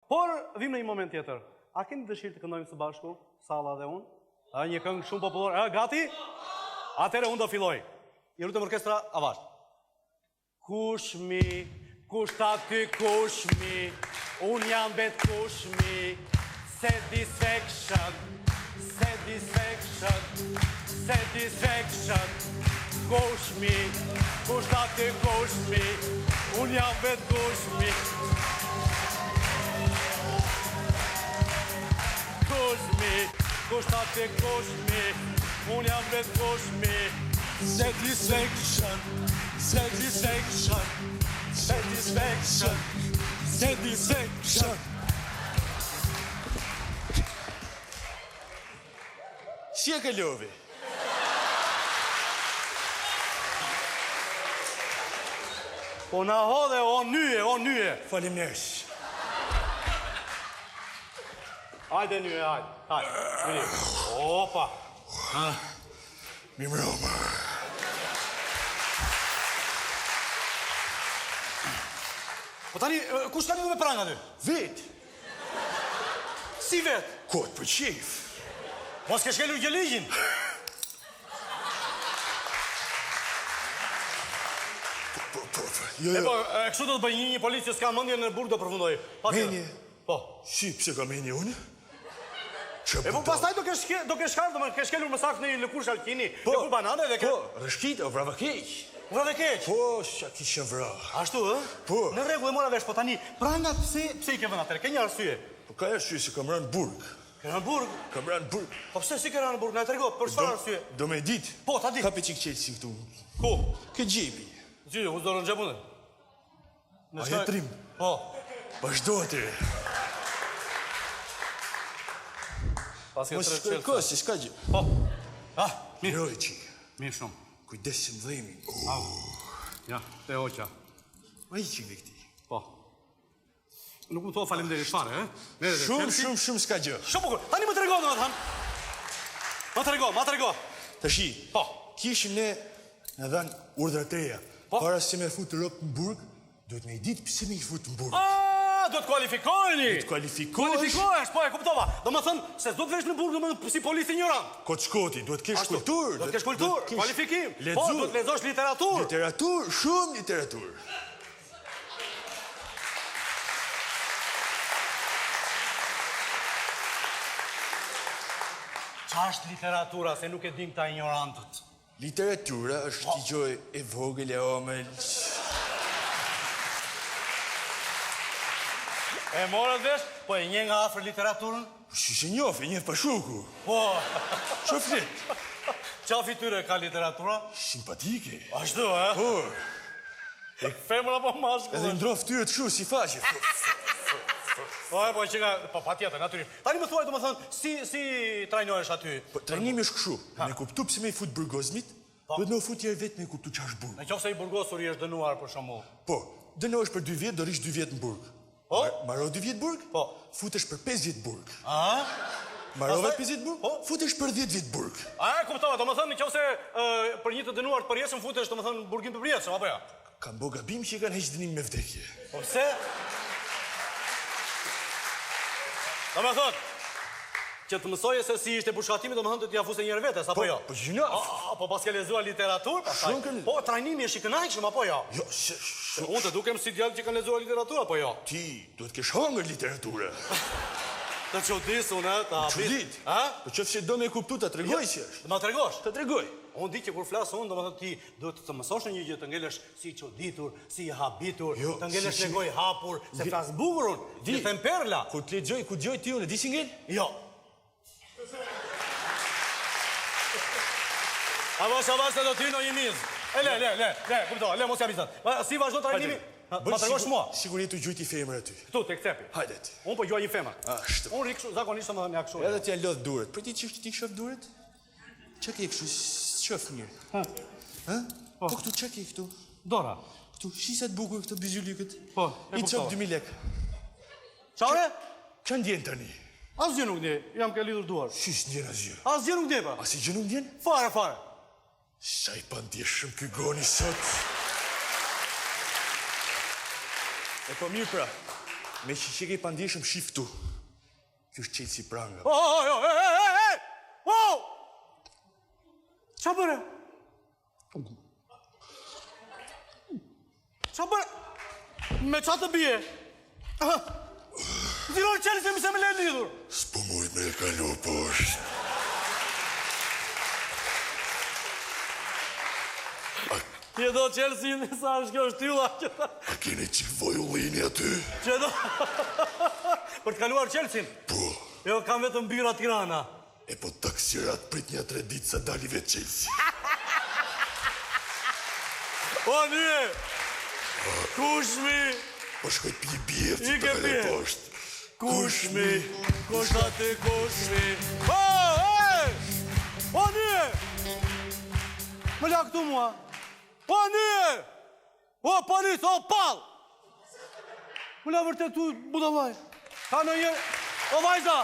Por, vim në një moment tjetër. A keni dëshirë të këndojmë së bashku, Salla dhe unë? A një këngë shumë popullore. Gati? Atëre unë do filloj. I lutem orkestra avash. Kushmi, kushta ty kushmi, unë jam bet kushmi, satisfaction, satisfaction, satisfaction. Kushmi, kushta ty kushmi, unë jam bet kushmi. Kushmi, kushta ty kushmi, unë jam bet kushmi. Satisfaction, satisfaction, satisfaction, satisfaction. Si e kalove? Po na hodhe, o nyje. Faleminderit. Hajde nyje, hajde. Opa. Mirëmbrëma. Po tani, kush ka lidhur me pranga ty? Vet. Si vet? Kot për qef. Mos ke shkelur gjeligjin? Jo, E po, kështu do të bëj një policë që s'ka mendje në burg do përfundoj. Menje? Po. Si, pse ka menje unë? E po pastaj do ke shkarë, do ke shkelur më saktë në një lëkurë shalkini, lëkurë banane dhe ke... Po, rëshkit, o vrave keq. Vrave keq? Po, qa kishe vra. Ashtu, ë? Po. Në rregull e mora vesh, po tani, prangat pse i ke vënë atëre? Ke një arsye? Po ka arsye se kam rënë burg. Ke rënë burg? Kam rënë burg. Po pse si ke rënë burg? Na e trego, për çfarë arsye? Do me dit. Po, ta di. Ka pe qik qelë si këtu. Ku? Ke gjepi. Gjyë, u zdorën xhepun. A jetrim. Po. Vazhdo atyre. Pas ke Mos tre shkoj kosi, s'ka gjë. Po. Mirë. Miroj qik. Mirë shumë. Kujdesim dhejmi. Ja, te hoqa. Ma i qik dhe këti. Po. Nuk më thua faleminderit fare, e? Shumë s'ka gjë. Shumë bukur. Tani më trego, domethënë. Ma trego. Tashi. Po. Kishim ne në dhanë urdhra të reja. Po. Para se me futë ropë në burg, duhet me i ditë pëse me i futë në burg. Do të kualifikoheni. Kualifikohesh, po e kuptova. Domethënë se s'do të vesh në burg domethënë si policë ignorant. Kot shkoti, duhet kesh kulturë. Do të kesh kulturë, kualifikim. Po, do të lexosh literaturë. Literaturë, shumë literaturë. Qa është literatura, se nuk e dim këta ignorantët? Literatura është t'i gjoj e vogël e omël. E morët vesh, po e nje nga afër literaturën? Si se njof, e njef pashuku. Po. Që flet? Qa fityre ka literatura? Simpatike. Ashtu, e? Po. Femra po mashkull. Edhe ndrof tyre të shu, si faqe. Po, që nga... Po, pa tjetër, natyrisht. Tani më thuaj, do më thënë, si trajnohesh aty? Po, trajnimi është këshu. Me kuptu pëse me i fut burgozmit, duhet me u fut tjerë vetë me i kuptu qa është burg. Në qofse i burgosur i është dënuar për shembull. Po, dënohesh për 2 vjet, do rish 2 vjet në burg. Po? Maro 2 vjet burg? Po. Futesh për 5 vjet burg. A? Marove 5 vjet burg? Po. Futesh për 10 vjet burg. A, kuptova, do më thënë, në qofse për një të dënuar të përjesëm futesh, do më thënë, burgim të përjesëm, apo ja? Kam bo gabim që i kanë heq dënim me vdekje. Po pse? Do më thënë, që të mësoje se si ishte pushkatimi, do më thënë të t'ja fuse njërë vetes, apo jo? Po gjinaf. Po pas ke lezuar literaturë, pastaj? Po, trajnimi është i kënaqshëm, apo jo? Jo, unë të dukem si djallë që kanë lezuar literaturë, apo jo? Ti, duhet kesh hangër literaturë. Të qodis, unë, ta abit. Qodit? Po qëfë që do me kuptu, ta tregoj si është. Ma tregosh? Ta tregoj. Unë di që kur flasë unë, do më thënë ti duhet të mësosh në një gjë, të ngelesh si qoditur, si habitur, të ngelesh në goj hapur, se flasë bukurun, që them perla. Kur të lexoj, ku dëgjoj ti unë, di si ngel? Jo. Avash të do t'hy në një mizë. Le, kuptova, le, mos jam izat. Si vazhdo trajnimi? Ma tregosh mua. Sigurisht u gjujti femër aty. Këtu, tek cepi. Hajdet. Unë po gjuaj një femër. Ashtu. Unë rikë zakonisht të më dhe një akshu. Edhe t'ja lodh duret. Për ti që ti shof duret? Qa ke kështu, shof mirë? Po këtu qa ke këtu? Dora. Këtu, shisat bukur këtu bizullikët. Po, I të qop 2000 lek. Qare? Qa ndjen tani? Asgjë nuk ndje, jam ke lidhur duar. Shis ndjen asgjë? Asgjë nuk ndje, pa. Asgjë nuk ndjen? Fare. Sa i pandjeshëm ky goni sot. E po mirë pra, Me që ke pandishëm shiftu. Kjo është Chelsea pranga. Qa bërë? Qa bërë? Me qa të bje? Ziroj Chelsea mi se me le lidhur. S'po mujt me e kalu poshtë. Ti do Chelsea në sa është kjo është tylla. A keni qik vojulini aty? Që do? Për të kaluar Chelsea? Po, Jo, kam vetëm Byra Tirana. e po taksirat prit një 3 ditë sa dalive Chelsea. O, nye! Kushmi! Po shkoj pi bjerë që I të ke kale bjerë. poshtë. Kushmi! Kushtate kushmi! O, o, nye! Më la këtu mua! O, nye! O, polis, o, pal! Më la vërtet tu, budallaj! Ka në një... O, vajza!